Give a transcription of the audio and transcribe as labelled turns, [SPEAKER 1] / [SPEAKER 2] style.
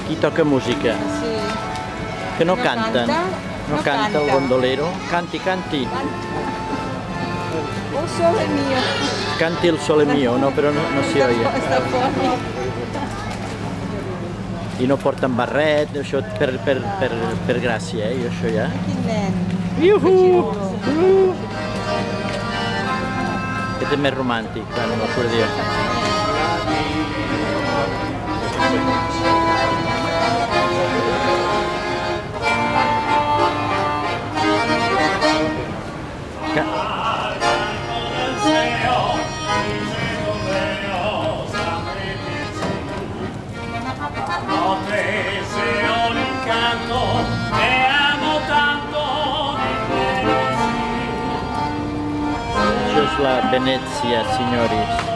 [SPEAKER 1] Chi toca musica?
[SPEAKER 2] Sì.
[SPEAKER 1] Che non
[SPEAKER 2] No
[SPEAKER 1] cantan.
[SPEAKER 2] canta?
[SPEAKER 1] No
[SPEAKER 2] No
[SPEAKER 1] canta il
[SPEAKER 2] canta.
[SPEAKER 1] gondolero. Canti, canti.
[SPEAKER 2] Un sole mio.
[SPEAKER 1] Canti il sole mio, no? Però no si oye.
[SPEAKER 2] Sta fuori.
[SPEAKER 1] I no porten barret, això per gràcia, jo això ja.
[SPEAKER 2] Quin nen.
[SPEAKER 1] Iuhu! Aquest és més romàntic, bueno, l'acordió. Això és la Venècia, signoris.